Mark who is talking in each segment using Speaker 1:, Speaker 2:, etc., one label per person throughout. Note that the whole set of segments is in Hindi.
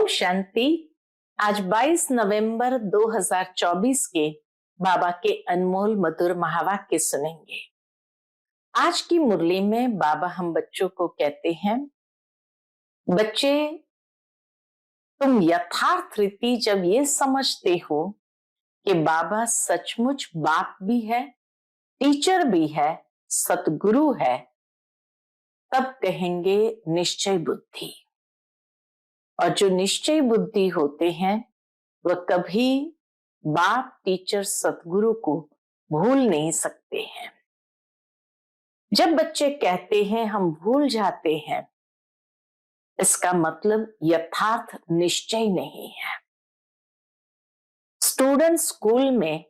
Speaker 1: ओम शांति। आज 22 नवंबर 2024 के बाबा के अनमोल मधुर महावाक्य सुनेंगे। आज की मुरली में बाबा हम बच्चों को कहते हैं, बच्चे तुम यथार्थ रीति जब ये समझते हो कि बाबा सचमुच बाप भी है, टीचर भी है, सतगुरु है, तब कहेंगे निश्चय बुद्धि। और जो निश्चय बुद्धि होते हैं वह कभी बाप, टीचर, सतगुरु को भूल नहीं सकते हैं। जब बच्चे कहते हैं हम भूल जाते हैं, इसका मतलब यथार्थ निश्चय नहीं है। स्टूडेंट स्कूल में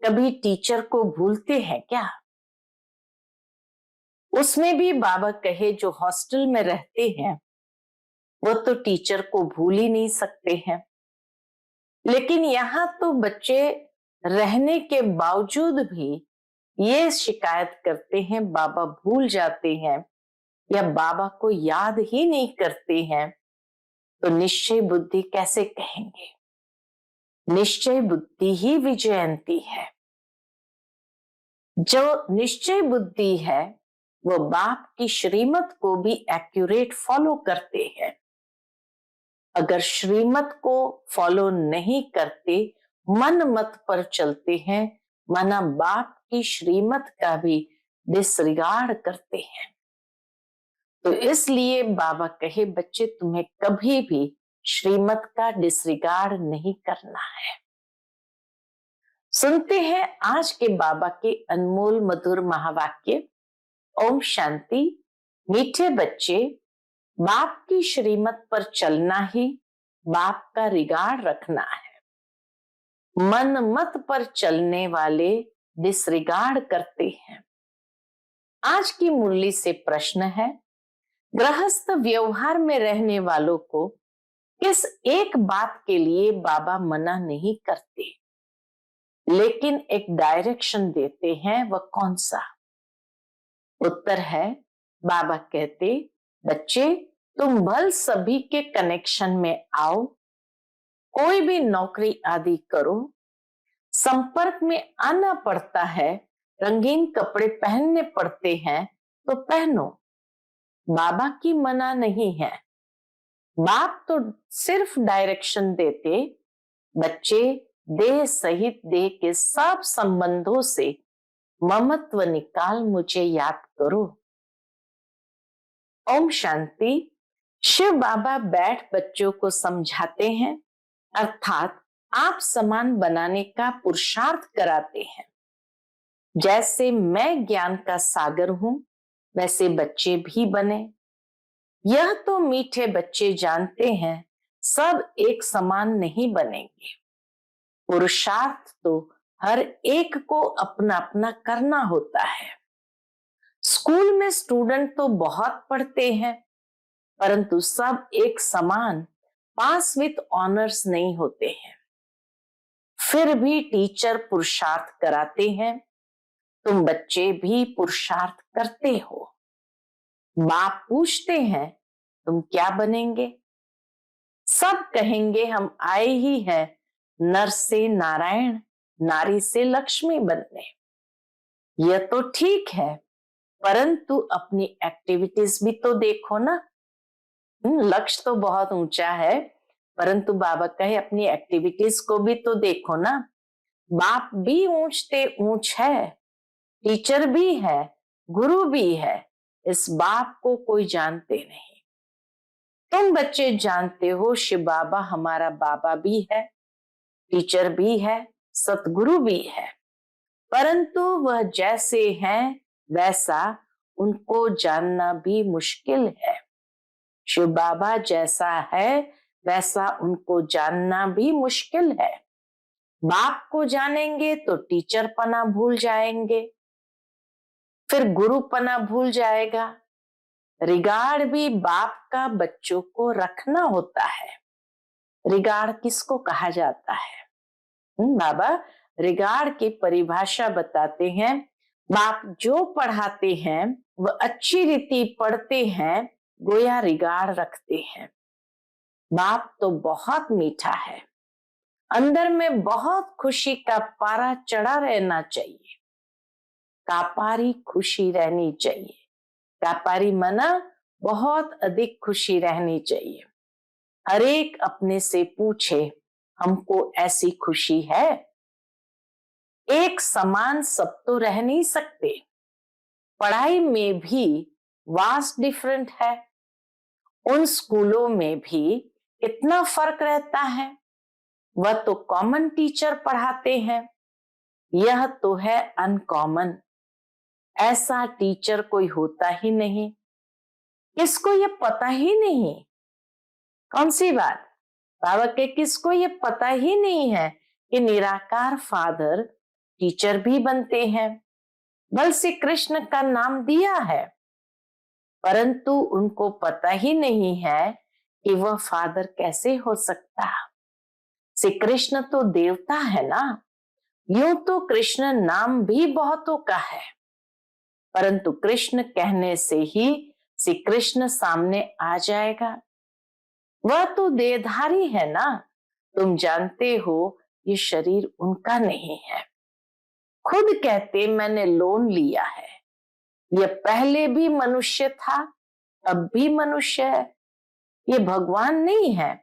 Speaker 1: कभी टीचर को भूलते हैं क्या? उसमें भी बाबा कहे जो हॉस्टल में रहते हैं वो तो टीचर को भूल ही नहीं सकते हैं। लेकिन यहाँ तो बच्चे रहने के बावजूद भी ये शिकायत करते हैं बाबा भूल जाते हैं या बाबा को याद ही नहीं करते हैं, तो निश्चय बुद्धि कैसे कहेंगे? निश्चय बुद्धि ही विजयंती है। जो निश्चय बुद्धि है वो बाप की श्रीमत को भी एक्यूरेट फॉलो करते हैं। अगर श्रीमत को फॉलो नहीं करते, मन मत पर चलते हैं, माना बाप की श्रीमत का भी डिसरिगार्ड करते हैं। तो इसलिए बाबा कहे बच्चे तुम्हें कभी भी श्रीमत का डिसरिगार्ड नहीं करना है। सुनते हैं आज के बाबा के अनमोल मधुर महावाक्य। ओम शांति। मीठे बच्चे, बाप की श्रीमत पर चलना ही बाप का रिगार्ड रखना है। मन मत पर चलने वाले डिसरिगार्ड करते हैं। आज की मुरली से प्रश्न है, गृहस्थ व्यवहार में रहने वालों को किस एक बात के लिए बाबा मना नहीं करते, लेकिन एक डायरेक्शन देते हैं, वह कौन सा? उत्तर है, बाबा कहते बच्चे तुम भल सभी के कनेक्शन में आओ, कोई भी नौकरी आदि करो, संपर्क में आना पड़ता है, रंगीन कपड़े पहनने पड़ते हैं तो पहनो, बाबा की मना नहीं है। बाप तो सिर्फ डायरेक्शन देते, बच्चे देह सहित देह के सब संबंधों से ममत्व निकाल मुझे याद करो। ओम शांति। शिव बाबा बैठ बच्चों को समझाते हैं, अर्थात आप समान बनाने का पुरुषार्थ कराते हैं। जैसे मैं ज्ञान का सागर हूं, वैसे बच्चे भी बने। यह तो मीठे बच्चे जानते हैं, सब एक समान नहीं बनेंगे। पुरुषार्थ तो हर एक को अपना अपना करना होता है। स्कूल में स्टूडेंट तो बहुत पढ़ते हैं, परंतु सब एक समान पास विद ऑनर्स नहीं होते हैं। फिर भी टीचर पुरुषार्थ कराते हैं, तुम बच्चे भी पुरुषार्थ करते हो। बाप पूछते हैं तुम क्या बनेंगे? सब कहेंगे हम आए ही हैं नर से नारायण, नारी से लक्ष्मी बनने। यह तो ठीक है, परंतु अपनी एक्टिविटीज भी तो देखो ना। लक्ष्य तो बहुत ऊंचा है, परंतु बाबा कहे अपनी एक्टिविटीज को भी तो देखो ना। बाप भी ऊंचते ऊंच है, टीचर भी है, गुरु भी है, इस बाप को कोई जानते नहीं। तुम बच्चे जानते हो शिव बाबा हमारा बाबा भी है, टीचर भी है, सतगुरु भी है, परंतु वह जैसे हैं वैसा उनको जानना भी मुश्किल है। शिव बाबा जैसा है वैसा उनको जानना भी मुश्किल है। बाप को जानेंगे तो टीचर पना भूल जाएंगे, फिर गुरु पना भूल जाएगा। रिगार्ड भी बाप का बच्चों को रखना होता है। रिगार्ड किसको कहा जाता है? बाबा रिगार्ड की परिभाषा बताते हैं, बाप जो पढ़ाते हैं वह अच्छी रीति पढ़ते हैं, गोया रिगार्ड रखते हैं। बाप तो बहुत मीठा है, अंदर में बहुत खुशी का पारा चढ़ा रहना चाहिए, कापारी खुशी रहनी चाहिए। कापारी मना बहुत अधिक खुशी रहनी चाहिए। हर एक अपने से पूछे, हमको ऐसी खुशी है? एक समान सब तो रह नहीं सकते। पढ़ाई में भी वास्ट डिफरेंट है। उन स्कूलों में भी इतना फर्क रहता है। वह तो कॉमन टीचर पढ़ाते हैं, यह तो है अनकॉमन। ऐसा टीचर कोई होता ही नहीं। किसको ये पता ही नहीं? कौन सी बात? बाबा के किसको ये पता ही नहीं है कि निराकार फादर टीचर भी बनते हैं। बल श्री कृष्ण का नाम दिया है, परंतु उनको पता ही नहीं है कि वह फादर कैसे हो सकता। श्री कृष्ण तो देवता है ना। यूं तो कृष्ण नाम भी बहुतों का है, परंतु कृष्ण कहने से ही श्री कृष्ण सामने आ जाएगा। वह तो देहधारी है ना। तुम जानते हो ये शरीर उनका नहीं है। खुद कहते मैंने लोन लिया है। यह पहले भी मनुष्य था, अब भी मनुष्य है। ये भगवान नहीं है,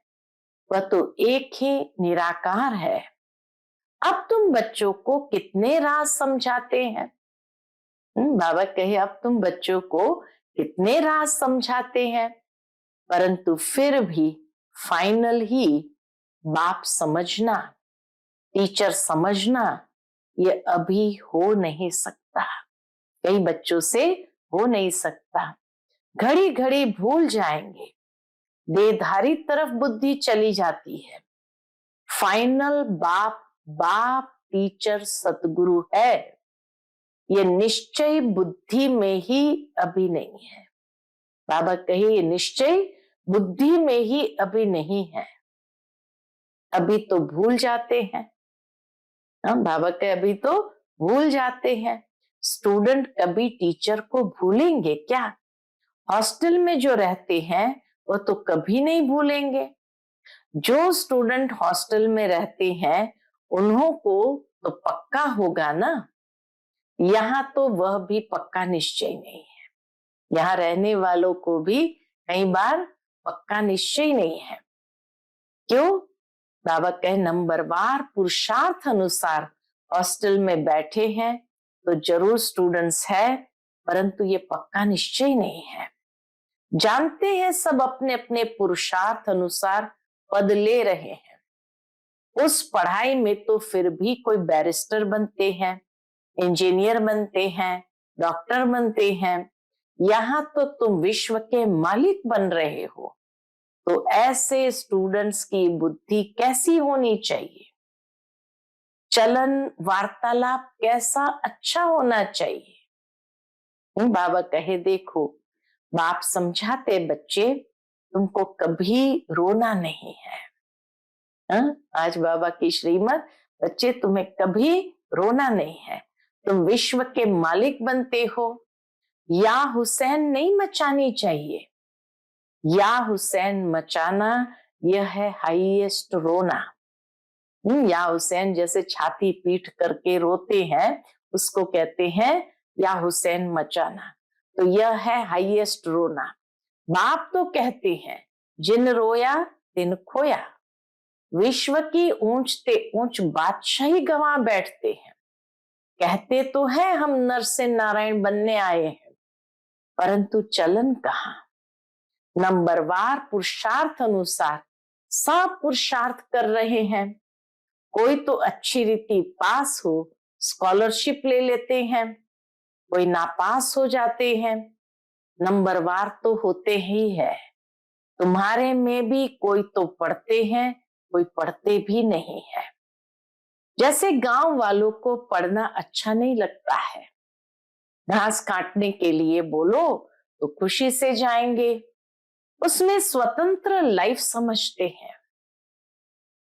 Speaker 1: वह तो एक ही निराकार है। अब तुम बच्चों को कितने राज समझाते हैं? बाबा कहे अब तुम बच्चों को कितने राज समझाते हैं, परंतु फिर भी फाइनल ही बाप समझना, टीचर समझना, ये अभी हो नहीं सकता। कई बच्चों से हो नहीं सकता। घड़ी घड़ी भूल जाएंगे, देहधारी तरफ बुद्धि चली जाती है। फाइनल बाप बाप टीचर सतगुरु है, ये निश्चय बुद्धि में ही अभी नहीं है। बाबा कहे ये निश्चय बुद्धि में ही अभी नहीं है। अभी तो भूल जाते हैं। बाबा कहे अभी तो भूल जाते हैं। स्टूडेंट कभी टीचर को भूलेंगे क्या? हॉस्टल में जो रहते हैं वो तो कभी नहीं भूलेंगे। जो स्टूडेंट हॉस्टल में रहते हैं उन्हों को तो पक्का होगा ना। यहाँ तो वह भी पक्का निश्चय नहीं है। यहाँ रहने वालों को भी कई बार पक्का निश्चय नहीं है। क्यों? बाबा कहे नंबरवार पुरुषार्थ अनुसार हॉस्टल में बैठे हैं तो जरूर स्टूडेंट्स है, परंतु ये पक्का निश्चय नहीं है। जानते हैं सब अपने अपने पुरुषार्थ अनुसार पद ले रहे हैं। उस पढ़ाई में तो फिर भी कोई बैरिस्टर बनते हैं, इंजीनियर बनते हैं, डॉक्टर बनते हैं। यहाँ तो तुम विश्व के मालिक बन रहे हो। तो ऐसे स्टूडेंट्स की बुद्धि कैसी होनी चाहिए? चलन वार्तालाप कैसा अच्छा होना चाहिए? बाबा कहे देखो, बाप समझाते बच्चे तुमको कभी रोना नहीं है। आज बाबा की श्रीमत, बच्चे तुम्हें कभी रोना नहीं है। तुम विश्व के मालिक बनते हो। या हुसैन नहीं मचानी चाहिए। या हुसैन मचाना यह है हाईएस्ट रोना। या हुसैन जैसे छाती पीट करके रोते हैं उसको कहते हैं या हुसैन मचाना। तो यह है हाईएस्ट रोना। बाप तो कहते हैं जिन रोया तिन खोया। विश्व की ऊंचते ऊंच बादशाही गंवा बैठते हैं। कहते तो है हम नर से नारायण बनने आए हैं, परंतु चलन कहाँ? नंबरवार पुरुषार्थ अनुसार सब पुरुषार्थ कर रहे हैं। कोई तो अच्छी रीति पास हो, स्कॉलरशिप ले लेते हैं, कोई नापास हो जाते हैं। नंबरवार तो होते ही है। तुम्हारे में भी कोई तो पढ़ते हैं, कोई पढ़ते भी नहीं है। जैसे गांव वालों को पढ़ना अच्छा नहीं लगता है, घास काटने के लिए बोलो तो खुशी से जाएंगे, उसमें स्वतंत्र लाइफ समझते हैं,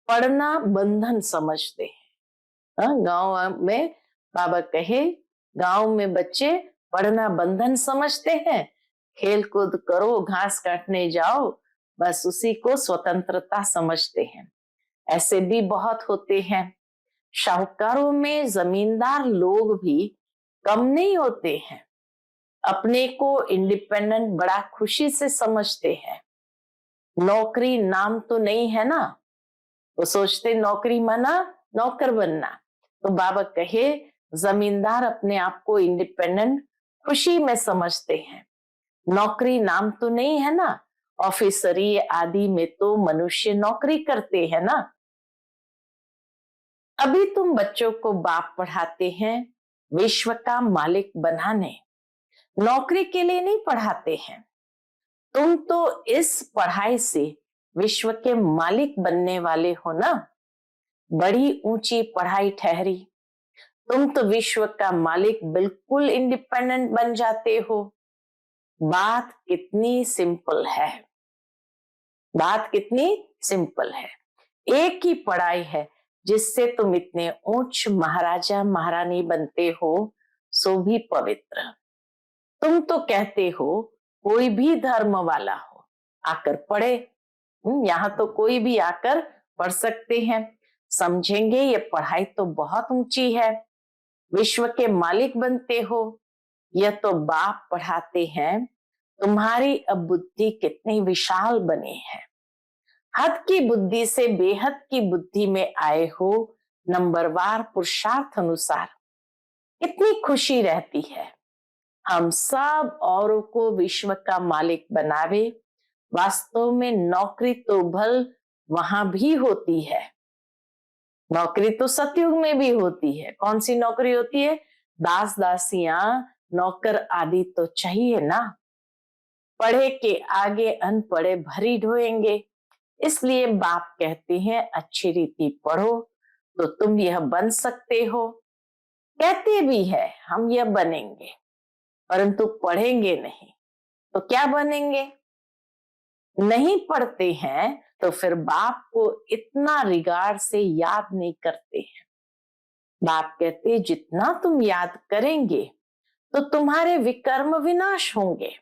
Speaker 1: पढ़ना बंधन समझते हैं। गांव में बाबा कहे गांव में बच्चे पढ़ना बंधन समझते हैं। खेल कूद करो, घास काटने जाओ बस उसी को स्वतंत्रता समझते हैं। ऐसे भी बहुत होते हैं। शाहूकारों में जमींदार लोग भी कम नहीं होते हैं। अपने को इंडिपेंडेंट बड़ा खुशी से समझते हैं। नौकरी नाम तो नहीं है ना, वो सोचते नौकरी माना नौकर बनना। तो बाबा कहे जमींदार अपने आप को इंडिपेंडेंट खुशी में समझते हैं। नौकरी नाम तो नहीं है ना, ऑफिसरी आदि में तो मनुष्य नौकरी करते हैं ना। अभी तुम बच्चों को बाप पढ़ाते हैं विश्व का मालिक बनाने, नौकरी के लिए नहीं पढ़ाते हैं। तुम तो इस पढ़ाई से विश्व के मालिक बनने वाले हो ना। बड़ी ऊंची पढ़ाई ठहरी, तुम तो विश्व का मालिक बिल्कुल इंडिपेंडेंट बन जाते हो। बात कितनी सिंपल है, बात कितनी सिंपल है। एक ही पढ़ाई है जिससे तुम इतने ऊंच महाराजा महारानी बनते हो, सो भी पवित्र। तुम तो कहते हो कोई भी धर्म वाला हो आकर पढ़े। यहाँ तो कोई भी आकर पढ़ सकते हैं। समझेंगे ये पढ़ाई तो बहुत ऊंची है, विश्व के मालिक बनते हो। यह तो बाप पढ़ाते हैं। तुम्हारी अब बुद्धि कितनी विशाल बनी है। हद की बुद्धि से बेहद की बुद्धि में आए हो। नंबरवार पुरुषार्थ अनुसार कितनी खुशी रहती है। हम सब औरों को विश्व का मालिक बनावे। वास्तव में नौकरी तो भल वहां भी होती है। नौकरी तो सतयुग में भी होती है। कौन सी नौकरी होती है? दास दासियां नौकर आदि तो चाहिए ना। पढ़े के आगे अनपढ़े भरी ढोएंगे। इसलिए बाप कहते हैं अच्छी रीति पढ़ो तो तुम यह बन सकते हो। कहते भी है हम यह बनेंगे, परंतु पढ़ेंगे नहीं तो क्या बनेंगे? नहीं पढ़ते हैं तो फिर बाप को इतना रिगार्ड से याद नहीं करते हैं। बाप कहते जितना तुम याद करेंगे तो तुम्हारे विकर्म विनाश होंगे।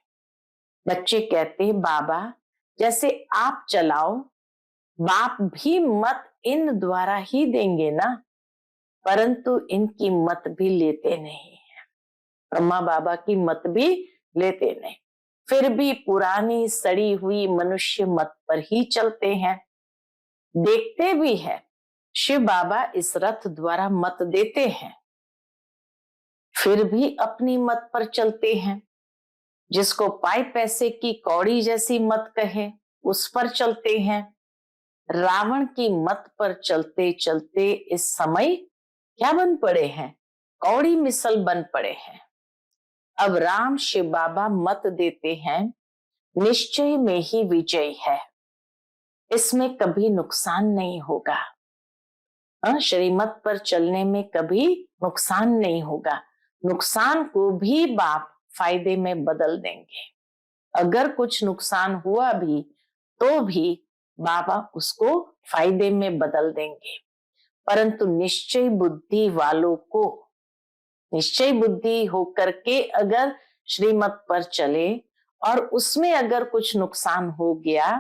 Speaker 1: बच्चे कहते बाबा जैसे आप चलाओ, बाप भी मत इन द्वारा ही देंगे ना, परंतु इनकी मत भी लेते नहीं है। ब्रह्मा बाबा की मत भी लेते नहीं, फिर भी पुरानी सड़ी हुई मनुष्य मत पर ही चलते हैं। देखते भी है शिव बाबा इस रथ द्वारा मत देते हैं, फिर भी अपनी मत पर चलते हैं। जिसको पाई पैसे की कौड़ी जैसी मत कहे उस पर चलते हैं। रावण की मत पर चलते चलते इस समय क्या बन पड़े हैं? कौड़ी मिसल बन पड़े हैं। अब राम शिव बाबा मत देते हैं निश्चय में ही विजय है, इसमें कभी नुकसान नहीं होगा। श्रीमत पर चलने में कभी नुकसान नहीं होगा। नुकसान को भी बाप फायदे में बदल देंगे। अगर कुछ नुकसान हुआ भी तो भी बाबा उसको फायदे में बदल देंगे। परंतु निश्चय बुद्धि वालों को, निश्चय बुद्धि होकर के अगर श्रीमत पर चले और उसमें अगर कुछ नुकसान हो गया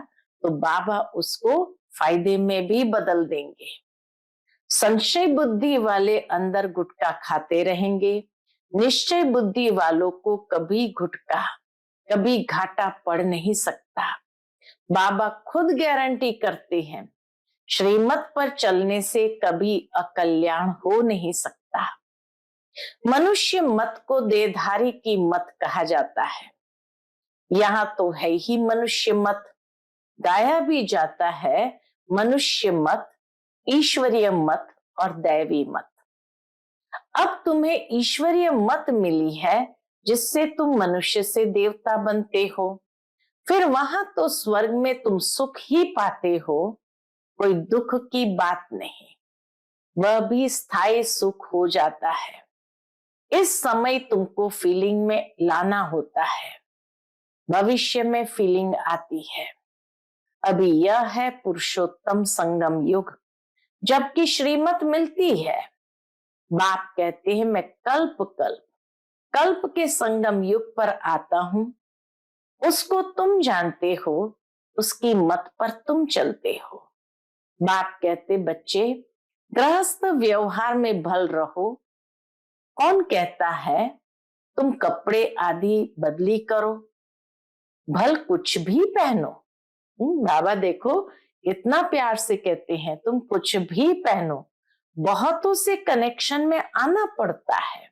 Speaker 1: तो बाबा उसको फायदे में भी बदल देंगे। संशय बुद्धि वाले अंदर गुटखा खाते रहेंगे। निश्चय बुद्धि वालों को कभी गुटखा कभी घाटा पड़ नहीं सकता। बाबा खुद गारंटी करते हैं श्रीमत पर चलने से कभी अकल्याण हो नहीं सकता। मनुष्य मत को देहधारी की मत कहा जाता है। यहाँ तो है ही मनुष्य मत। गाया भी जाता है मनुष्य मत, ईश्वरीय मत और दैवी मत। अब तुम्हें ईश्वरीय मत मिली है जिससे तुम मनुष्य से देवता बनते हो। फिर वहां तो स्वर्ग में तुम सुख ही पाते हो, कोई दुख की बात नहीं, वह भी स्थायी सुख हो जाता है। इस समय तुमको फीलिंग में लाना होता है, भविष्य में फीलिंग आती है। अभी यह है पुरुषोत्तम संगम युग, जबकि श्रीमत मिलती है। बाप कहते हैं मैं कल्प कल्प कल्प के संगम युग पर आता हूं, उसको तुम जानते हो उसकी मत पर तुम चलते हो। बाप कहते, बच्चे गृहस्थ व्यवहार में भल रहो। कौन कहता है तुम कपड़े आदि बदली करो, भल कुछ भी पहनो। बाबा देखो कितना प्यार से कहते हैं, तुम कुछ भी पहनो। बहुतों से कनेक्शन में आना पड़ता है।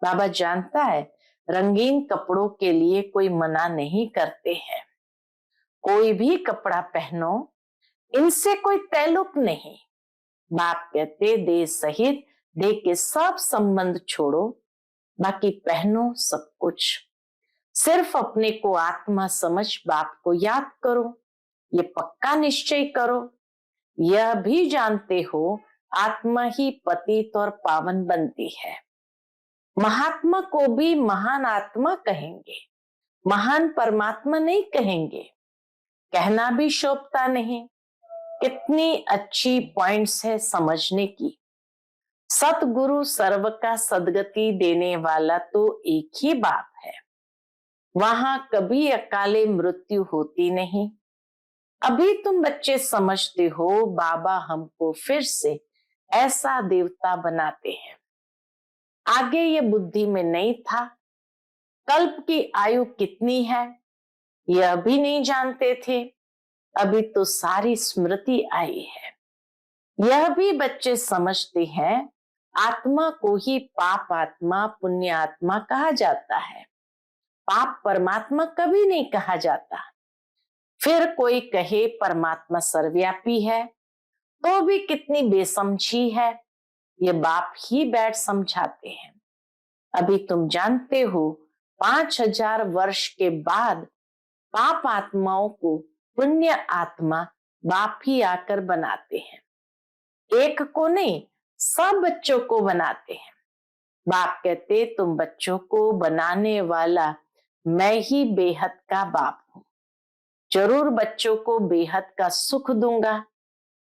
Speaker 1: बाबा जानता है रंगीन कपड़ों के लिए कोई मना नहीं करते हैं। कोई भी कपड़ा पहनो, इनसे कोई ताल्लुक नहीं। बाप कहते देह सहित देह के सब संबंध छोड़ो, बाकी पहनो सब कुछ। सिर्फ अपने को आत्मा समझ बाप को याद करो, ये पक्का निश्चय करो। यह भी जानते हो आत्मा ही पतित और पावन बनती है। महात्मा को भी महान आत्मा कहेंगे, महान परमात्मा नहीं कहेंगे। कहना भी शोभता नहीं। कितनी अच्छी पॉइंट्स है समझने की। सतगुरु सर्व का सदगति देने वाला तो एक ही बाप है। वहां कभी अकाले मृत्यु होती नहीं। अभी तुम बच्चे समझते हो बाबा हमको फिर से ऐसा देवता बनाते हैं। आगे ये बुद्धि में नहीं था। कल्प की आयु कितनी है यह भी नहीं जानते थे। अभी तो सारी स्मृति आई है। यह भी बच्चे समझते हैं आत्मा को ही पाप आत्मा पुण्य आत्मा कहा जाता है। पाप परमात्मा कभी नहीं कहा जाता। फिर कोई कहे परमात्मा सर्वव्यापी है तो भी कितनी बेसमझी है। ये बाप ही बैठ समझाते हैं। अभी तुम जानते हो 5000 वर्ष के बाद पाप आत्माओं को पुण्य आत्मा बाप ही आकर बनाते हैं। एक को नहीं, सब बच्चों को बनाते हैं। बाप कहते तुम बच्चों को बनाने वाला मैं ही बेहद का बाप हूं। जरूर बच्चों को बेहद का सुख दूंगा।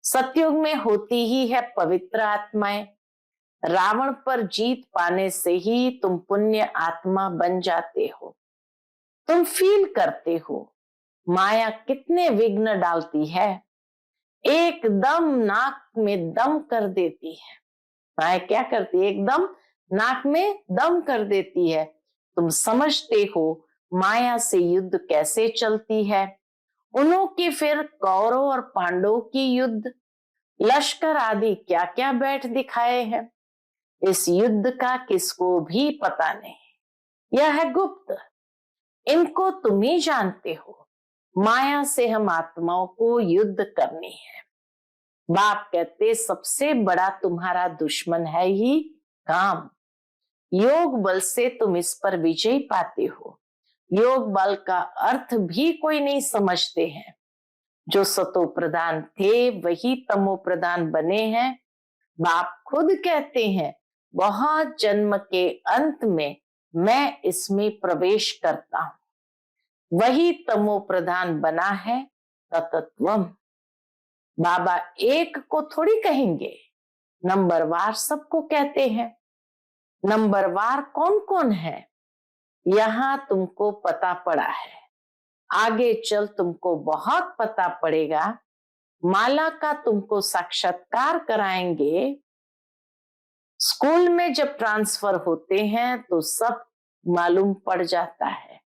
Speaker 1: सतयुग में होती ही है पवित्र आत्माएं। रावण पर जीत पाने से ही तुम पुण्य आत्मा बन जाते हो। तुम फील करते हो माया कितने विघ्न डालती है, एकदम नाक में दम कर देती है। माया क्या करती है, एकदम नाक में दम कर देती है। तुम समझते हो माया से युद्ध कैसे चलती है। उन्हों की फिर कौरव और पांडवों की युद्ध, लश्कर आदि क्या क्या बैठ दिखाए हैं। इस युद्ध का किसको भी पता नहीं। यह है गुप्त। इनको तुम ही जानते हो। माया से हम आत्माओं को युद्ध करनी है। बाप कहते सबसे बड़ा तुम्हारा दुश्मन है ही काम। योग बल से तुम इस पर विजय पाते हो। योग बल का अर्थ भी कोई नहीं समझते हैं। जो सतो प्रधान थे वही तमो प्रधान बने हैं। बाप खुद कहते हैं बहुत जन्म के अंत में मैं इसमें प्रवेश करता हूं। वही तमो प्रधान बना है तत्वम। बाबा एक को थोड़ी कहेंगे, नंबरवार सबको कहते हैं। नंबरवार कौन कौन है यहां तुमको पता पड़ा है। आगे चल तुमको बहुत पता पड़ेगा। माला का तुमको साक्षात्कार कराएंगे। स्कूल में जब ट्रांसफर होते हैं तो सब मालूम पड़ जाता है।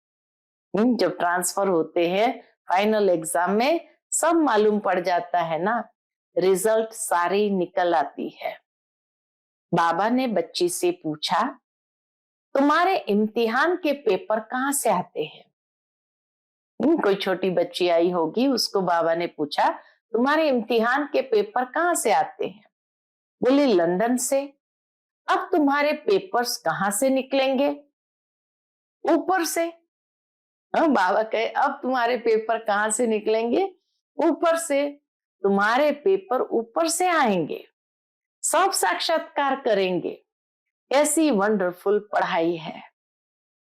Speaker 1: जब ट्रांसफर होते हैं फाइनल एग्जाम में सब मालूम पड़ जाता है ना, रिजल्ट सारी निकल आती है। बाबा ने बच्ची से पूछा तुम्हारे इम्तिहान के पेपर कहाँ से आते हैं। कोई छोटी बच्ची आई होगी, उसको बाबा ने पूछा तुम्हारे इम्तिहान के पेपर कहाँ से आते हैं। बोली लंदन से। अब तुम्हारे पेपर्स कहाँ से निकलेंगे, ऊपर से। बाबा कहे अब तुम्हारे पेपर कहाँ से निकलेंगे, ऊपर से। तुम्हारे पेपर ऊपर से आएंगे, सब साक्षात्कार करेंगे। ऐसी वंडरफुल पढ़ाई है।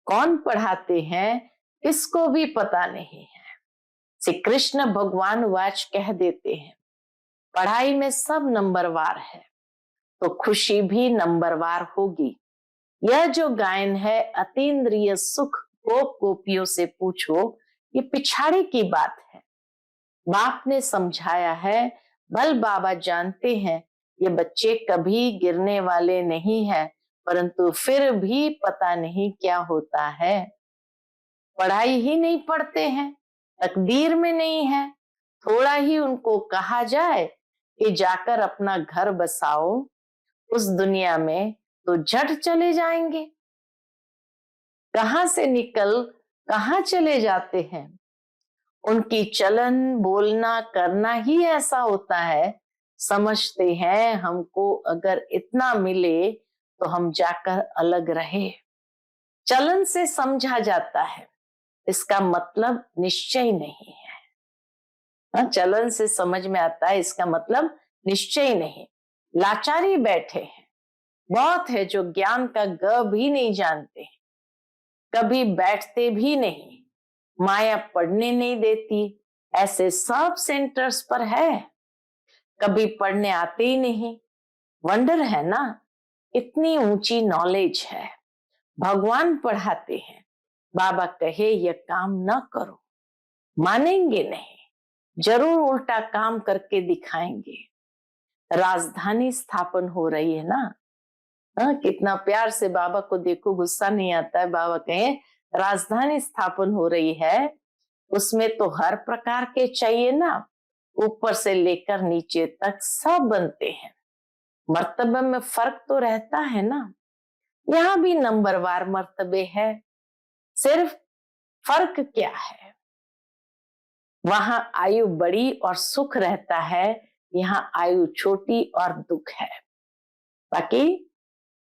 Speaker 1: कौन पढ़ाते हैं इसको भी पता नहीं है। श्री कृष्ण भगवान वाच कह देते हैं पढ़ाई में सब नंबरवार है तो खुशी भी नंबरवार होगी। यह जो गायन है अतीन्द्रिय सुख गोप गोपियों से पूछो, ये पिछाड़ी की बात है। बाप ने समझाया है, बल बाबा जानते हैं ये बच्चे कभी गिरने वाले नहीं हैं, परंतु फिर भी पता नहीं क्या होता है। पढ़ाई ही नहीं पढ़ते हैं, तकदीर में नहीं है। थोड़ा ही उनको कहा जाए कि जाकर अपना घर बसाओ उस दुनिया में, तो झट चले जाएंगे। कहां से निकल कहां चले जाते हैं। उनकी चलन बोलना करना ही ऐसा होता है, समझते हैं हमको अगर इतना मिले तो हम जाकर अलग रहे। चलन से समझा जाता है, इसका मतलब निश्चय नहीं है। चलन से समझ में आता है, इसका मतलब निश्चय नहीं। लाचारी बैठे हैं, बहुत है जो ज्ञान का ग भी नहीं जानते, कभी बैठते भी नहीं, माया पढ़ने नहीं देती, ऐसे सब सेंटर्स पर है, कभी पढ़ने आते ही नहीं। वंडर है ना, इतनी ऊंची नॉलेज है, भगवान पढ़ाते हैं, बाबा कहे ये काम न करो, मानेंगे नहीं, जरूर उल्टा काम करके दिखाएंगे। राजधानी स्थापन हो रही है ना, कितना प्यार से बाबा को देखो, गुस्सा नहीं आता है। बाबा कहे राजधानी स्थापन हो रही है, उसमें तो हर प्रकार के चाहिए ना, ऊपर से लेकर नीचे तक सब बनते हैं। मर्तबे में फर्क तो रहता है ना, यहाँ भी नंबरवार मर्तबे है, सिर्फ फर्क क्या है, वहां आयु बड़ी और सुख रहता है, यहाँ आयु छोटी और दुख है। बाकी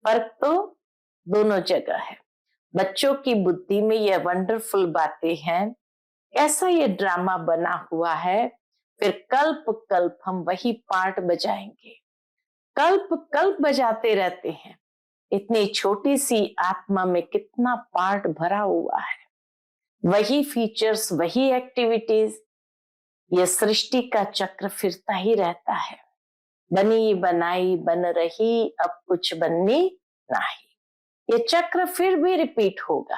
Speaker 1: फर्क तो दोनों जगह है। बच्चों की बुद्धि में ये वंडरफुल बातें हैं, कैसा ये ड्रामा बना हुआ है, फिर कल्प कल्प हम वही पार्ट बजाएंगे, कल्प कल्प बजाते रहते हैं। इतनी छोटी सी आत्मा में कितना पार्ट भरा हुआ है, वही फीचर्स, वही एक्टिविटीज, ये सृष्टि का चक्र फिरता ही रहता है। बनी बनाई बन रही, अब कुछ बननी नहीं, ये चक्र फिर भी रिपीट होगा।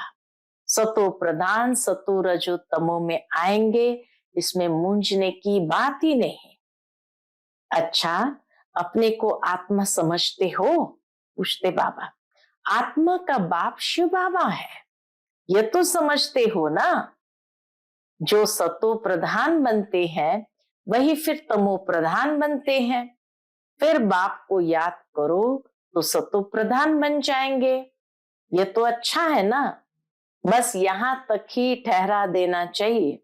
Speaker 1: सतो प्रधान सतो रजो तमो में आएंगे, इसमें मूंझने की बात ही नहीं। अच्छा, अपने को आत्मा समझते हो, पूछते बाबा। आत्मा का बाप शिव बाबा है, ये तो समझते हो ना। जो सतो प्रधान बनते हैं वही फिर तमो प्रधान बनते हैं, फिर बाप को याद करो तो सतो प्रधान बन जाएंगे। ये तो अच्छा है ना, बस यहां तक ही ठहरा देना चाहिए।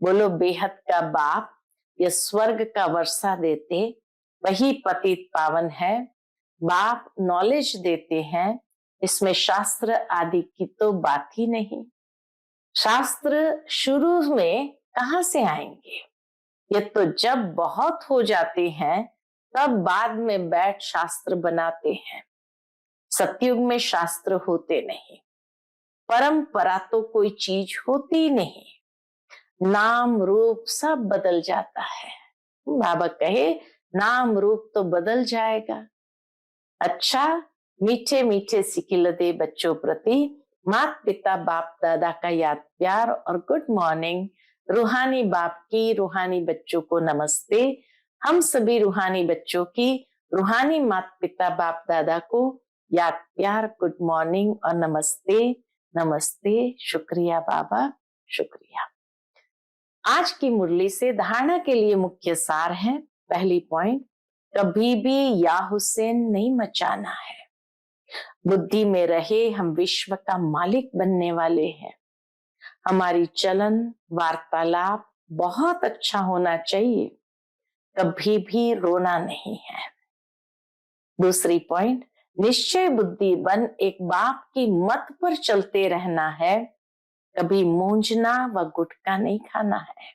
Speaker 1: बोलो बेहद का बाप, ये स्वर्ग का वर्षा देते, वही पतित पावन है। बाप नॉलेज देते हैं, इसमें शास्त्र आदि की तो बात ही नहीं। शास्त्र शुरू में कहां से आएंगे, ये तो जब बहुत हो जाते हैं तब बाद में बैठ शास्त्र बनाते हैं। सतयुग में शास्त्र होते नहीं, परंपरा तो कोई चीज होती नहीं, नाम रूप सब बदल जाता है। बाबा कहे नाम रूप तो बदल जाएगा। अच्छा, मीठे मीठे सिकिलदे बच्चों प्रति माता पिता बाप दादा का याद प्यार और गुड मॉर्निंग। रूहानी बाप की रूहानी बच्चों को नमस्ते। हम सभी रूहानी बच्चों की रूहानी माता पिता बाप दादा को याद प्यार, गुड मॉर्निंग और नमस्ते। नमस्ते, शुक्रिया बाबा, शुक्रिया। आज की मुरली से धारणा के लिए मुख्य सार है। पहली पॉइंट, कभी भी या हुसैन नहीं मचाना है। बुद्धि में रहे हम विश्व का मालिक बनने वाले हैं। हमारी चलन वार्तालाप बहुत अच्छा होना चाहिए, कभी भी रोना नहीं है। दूसरी पॉइंट, निश्चय बुद्धि बन एक बाप की मत पर चलते रहना है, कभी मूंझना व गुटखा नहीं खाना है।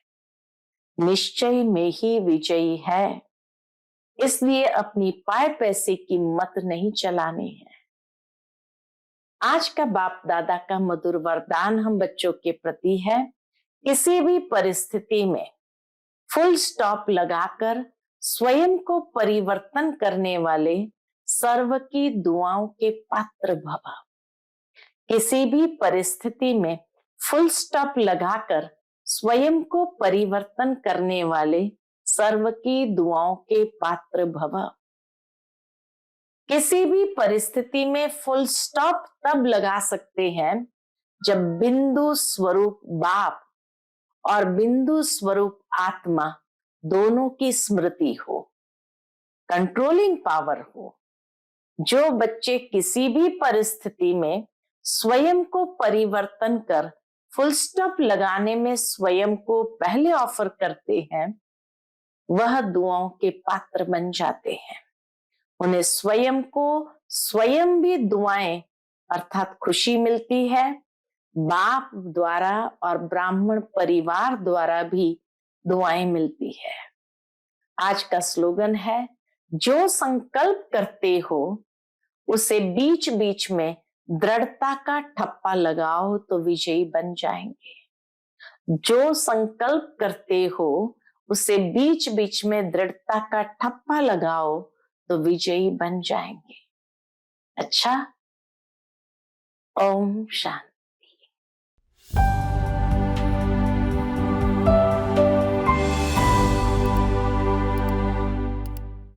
Speaker 1: निश्चय में ही विजयी है, इसलिए अपनी पाए पैसे की मत नहीं चलानी है। आज का बाप दादा का मधुर वरदान हम बच्चों के प्रति है, किसी भी परिस्थिति में फुल स्टॉप लगाकर स्वयं को परिवर्तन करने वाले सर्व की दुआओं के पात्र भव। किसी भी परिस्थिति में फुल स्टॉप लगाकर स्वयं को परिवर्तन करने वाले सर्व की दुआओं के पात्र भव। किसी भी परिस्थिति में फुल स्टॉप तब लगा सकते हैं जब बिंदु स्वरूप बाप और बिंदु स्वरूप आत्मा दोनों की स्मृति हो, कंट्रोलिंग पावर हो। जो बच्चे किसी भी परिस्थिति में स्वयं को परिवर्तन कर फुल स्टॉप लगाने में स्वयं को पहले ऑफर करते हैं, वह दुआओं के पात्र बन जाते हैं। उन्हें स्वयं को स्वयं भी दुआएं अर्थात खुशी मिलती है, बाप द्वारा और ब्राह्मण परिवार द्वारा भी दुआएं मिलती है। आज का स्लोगन है, जो संकल्प करते हो उसे बीच बीच में दृढ़ता का ठप्पा लगाओ तो विजयी बन जाएंगे। जो संकल्प करते हो उसे बीच बीच में दृढ़ता का ठप्पा लगाओ तो विजयी बन जाएंगे। अच्छा, ओम शांति।